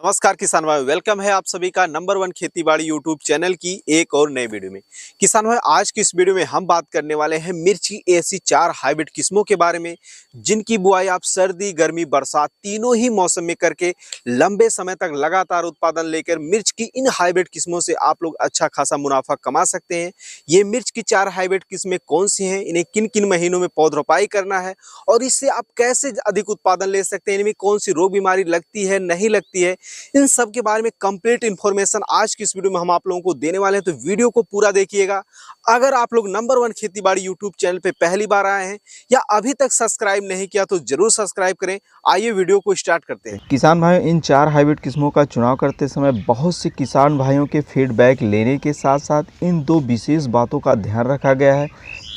नमस्कार किसान भाई, वेलकम है आप सभी का नंबर 1 खेतीबाड़ी यूट्यूब चैनल की एक और नए वीडियो में। किसान भाई, आज की इस वीडियो में हम बात करने वाले हैं मिर्च की ऐसी 4 हाइब्रिड किस्मों के बारे में जिनकी बुआई आप सर्दी, गर्मी, बरसात तीनों ही मौसम में करके लंबे समय तक लगातार उत्पादन लेकर मिर्च की इन हाइब्रिड किस्मों से आप लोग अच्छा खासा मुनाफा कमा सकते हैं। ये मिर्च की 4 हाइब्रिड किस्में कौन सी हैं, इन्हें किन किन महीनों में पौध रोपाई करना है और इससे आप कैसे अधिक उत्पादन ले सकते हैं, इनमें कौन सी रोग बीमारी लगती है नहीं लगती है, इन सब के बारे में कंप्लीट इन्फॉर्मेशन आज की इस वीडियो में हम आप लोगों को देने वाले हैं। तो वीडियो को पूरा देखिएगा। अगर आप लोग नंबर 1 खेतीबाड़ी यूट्यूब चैनल पे पहली बार आए हैं या अभी तक सब्सक्राइब नहीं किया तो जरूर सब्सक्राइब करें। आइए वीडियो को स्टार्ट करते हैं। किसान भाइयों, इन 4 हाइब्रिड किस्मों का चुनाव करते समय बहुत से किसान भाइयों के फीडबैक लेने के साथ साथ इन 2 विशेष बातों का ध्यान रखा गया है।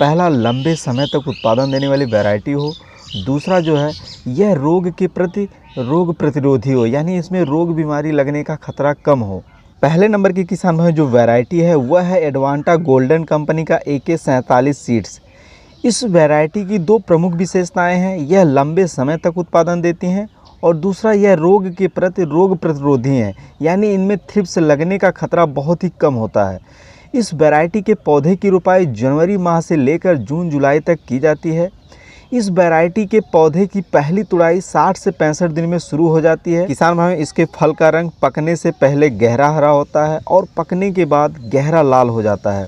पहला, लंबे समय तक उत्पादन देने वाली वैरायटी हो। दूसरा जो है, यह रोग के प्रति रोग प्रतिरोधी हो, यानी इसमें रोग बीमारी लगने का खतरा कम हो। पहले नंबर की किसान भाई जो वैरायटी है वह है एडवांटा गोल्डन कंपनी का AK-47 सीड्स। इस वैरायटी की 2 प्रमुख विशेषताएं हैं। यह लंबे समय तक उत्पादन देती हैं और दूसरा, यह रोग के प्रति रोग प्रतिरोधी हैं, यानी इनमें थ्रिप्स लगने का खतरा बहुत ही कम होता है। इस वैरायटी के पौधे की रोपाई जनवरी माह से लेकर जून जुलाई तक की जाती है। इस वैरायटी के पौधे की पहली तुड़ाई 60 से 65 दिन में शुरू हो जाती है। किसान भाइयों, इसके फल का रंग पकने से पहले गहरा हरा होता है और पकने के बाद गहरा लाल हो जाता है।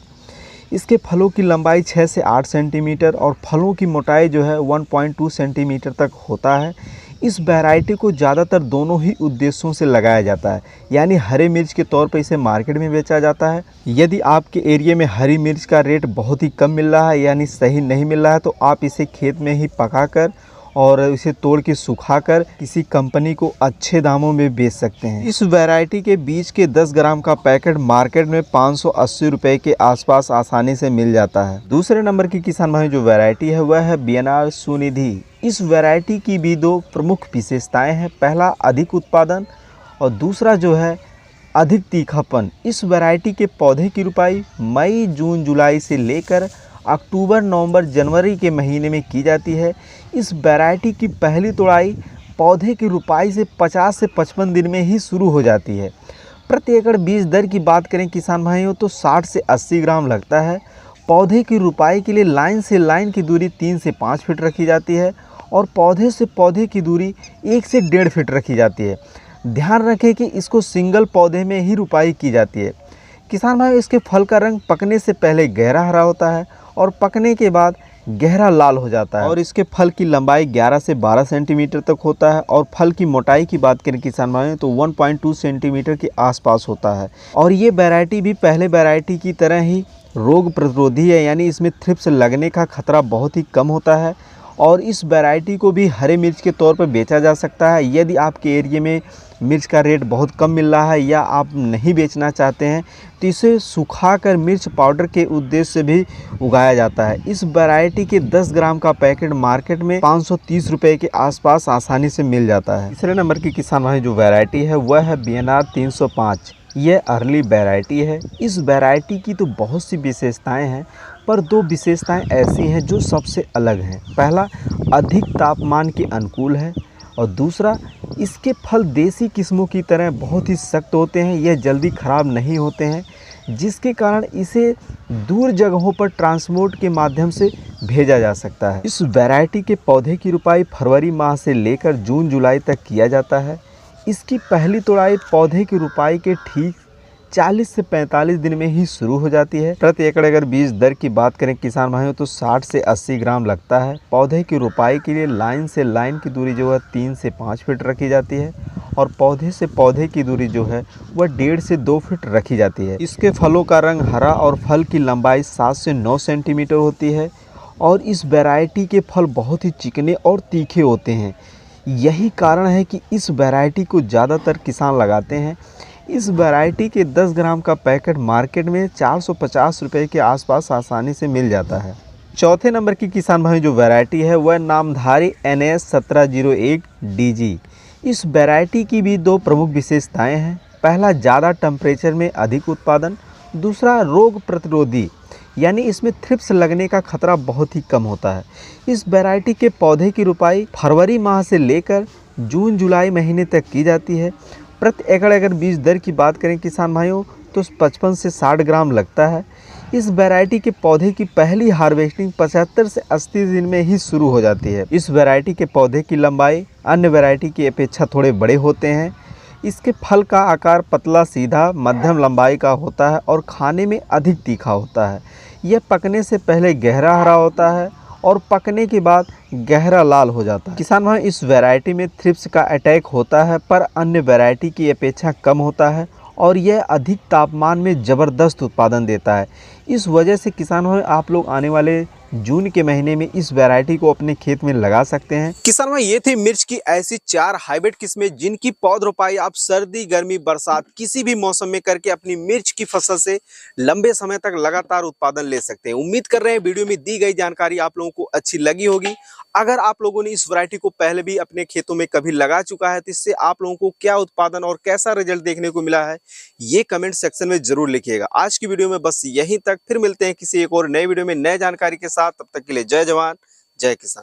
इसके फलों की लंबाई 6 से 8 सेंटीमीटर और फलों की मोटाई जो है 1.2 सेंटीमीटर तक होता है। इस वैरायटी को ज़्यादातर दोनों ही उद्देश्यों से लगाया जाता है, यानी हरे मिर्च के तौर पर इसे मार्केट में बेचा जाता है। यदि आपके एरिया में हरी मिर्च का रेट बहुत ही कम मिल रहा है, यानी सही नहीं मिल रहा है, तो आप इसे खेत में ही पकाकर और इसे तोड़ के सुखाकर किसी कंपनी को अच्छे दामों में बेच सकते हैं। इस वैरायटी के बीज के 10 ग्राम का पैकेट मार्केट में 580 रुपये के आसपास आसानी से मिल जाता है। दूसरे नंबर की किसान भाई जो वैरायटी है वह है BNR सुनिधि। इस वैरायटी की भी 2 प्रमुख विशेषताएं हैं। पहला, अधिक उत्पादन और दूसरा जो है अधिक तीखापन। इस वैरायटी के पौधे की रोपाई मई, जून, जुलाई से लेकर अक्टूबर, नवंबर, जनवरी के महीने में की जाती है। इस वैरायटी की पहली तुड़ाई पौधे की रोपाई से 50 से 55 दिन में ही शुरू हो जाती है। प्रति एकड़ बीज दर की बात करें किसान भाइयों तो 60 से 80 ग्राम लगता है। पौधे की रोपाई के लिए लाइन से लाइन की दूरी 3 से 5 फीट रखी जाती है और पौधे से पौधे की दूरी 1 से 1.5 फीट रखी जाती है। ध्यान रखें कि इसको सिंगल पौधे में ही रोपाई की जाती है। किसान भाई, इसके फल का रंग पकने से पहले गहरा हरा होता है और पकने के बाद गहरा लाल हो जाता है और इसके फल की लंबाई 11 से 12 सेंटीमीटर तक होता है और फल की मोटाई की बात करें किसान भाइयों तो 1.2 सेंटीमीटर के आसपास होता है। और ये वैरायटी भी पहले वैरायटी की तरह ही रोग प्रतिरोधी है, यानी इसमें थ्रिप्स लगने का खतरा बहुत ही कम होता है और इस वैरायटी को भी हरे मिर्च के तौर पर बेचा जा सकता है। यदि आपके एरिया में मिर्च का रेट बहुत कम मिल रहा है या आप नहीं बेचना चाहते हैं तो इसे सुखाकर मिर्च पाउडर के उद्देश्य से भी उगाया जाता है। इस वैरायटी के 10 ग्राम का पैकेट मार्केट में 530 रुपये के आसपास आसानी से मिल जाता है। तीसरे नंबर की किसान भाई जो वैरायटी है वह है BNR 305। यह अर्ली वैरायटी है। इस वैरायटी की तो बहुत सी विशेषताएं हैं, पर 2 विशेषताएं ऐसी हैं जो सबसे अलग हैं। पहला, अधिक तापमान के अनुकूल है और दूसरा, इसके फल देसी किस्मों की तरह बहुत ही सख्त होते हैं। यह जल्दी ख़राब नहीं होते हैं, जिसके कारण इसे दूर जगहों पर ट्रांसपोर्ट के माध्यम से भेजा जा सकता है। इस वैरायटी के पौधे की रोपाई फरवरी माह से लेकर जून जुलाई तक किया जाता है। इसकी पहली तुड़ाई पौधे की रोपाई के ठीक 40 से 45 दिन में ही शुरू हो जाती है। प्रति एकड़ अगर बीज दर की बात करें किसान भाइयों तो 60 से 80 ग्राम लगता है। पौधे की रोपाई के लिए लाइन से लाइन की दूरी जो है 3 से 5 फीट रखी जाती है और पौधे से पौधे की दूरी जो है वह 1.5 से 2 फीट रखी जाती है। इसके फलों का रंग हरा और फल की लंबाई 7 से 9 सेंटीमीटर होती है और इस वैरायटी के फल बहुत ही चिकने और तीखे होते हैं। यही कारण है कि इस वैरायटी को ज़्यादातर किसान लगाते हैं। इस वैरायटी के 10 ग्राम का पैकेट मार्केट में 450 रुपये के आसपास आसानी से मिल जाता है। चौथे नंबर की किसान भाई जो वैरायटी है वह नामधारी NS 1701 DG। इस वैरायटी की भी 2 प्रमुख विशेषताएं हैं। पहला, ज़्यादा टेम्परेचर में अधिक उत्पादन। दूसरा, रोग प्रतिरोधी, यानी इसमें थ्रिप्स लगने का खतरा बहुत ही कम होता है। इस वैरायटी के पौधे की रोपाई फरवरी माह से लेकर जून जुलाई महीने तक की जाती है। प्रति एकड़ अगर बीज दर की बात करें किसान भाइयों तो 55 से 60 ग्राम लगता है। इस वैरायटी के पौधे की पहली हार्वेस्टिंग 75 से 80 दिन में ही शुरू हो जाती है। इस वैरायटी के पौधे की लंबाई अन्य वैरायटी की अपेक्षा थोड़े बड़े होते हैं। इसके फल का आकार पतला सीधा मध्यम लंबाई का होता है और खाने में अधिक तीखा होता है। यह पकने से पहले गहरा हरा होता है और पकने के बाद गहरा लाल हो जाता है। किसान भाई इस वैरायटी में थ्रिप्स का अटैक होता है पर अन्य वैरायटी की अपेक्षा कम होता है और यह अधिक तापमान में ज़बरदस्त उत्पादन देता है। इस वजह से किसान भाई आप लोग आने वाले जून के महीने में इस वैरायटी को अपने खेत में लगा सकते हैं। किसान भाई ये थी मिर्च की ऐसी 4 हाइब्रिड किस्में जिनकी पौध रोपाई आप सर्दी गर्मी बरसात किसी भी मौसम में करके अपनी मिर्च की फसल से लंबे समय तक लगातार उत्पादन ले सकते हैं। उम्मीद कर रहे हैं वीडियो में दी गई जानकारी आप लोगों को अच्छी लगी होगी। अगर आप लोगों ने इस वैरायटी को पहले भी अपने खेतों में कभी लगा चुका है तो इससे आप लोगों को क्या उत्पादन और कैसा रिजल्ट देखने को मिला है ये कमेंट सेक्शन में जरूर लिखिएगा। आज की वीडियो में बस यहीं तक, फिर मिलते हैं किसी एक और नए वीडियो में नए जानकारी के साथ। तब तक के लिए जय जवान जय किसान।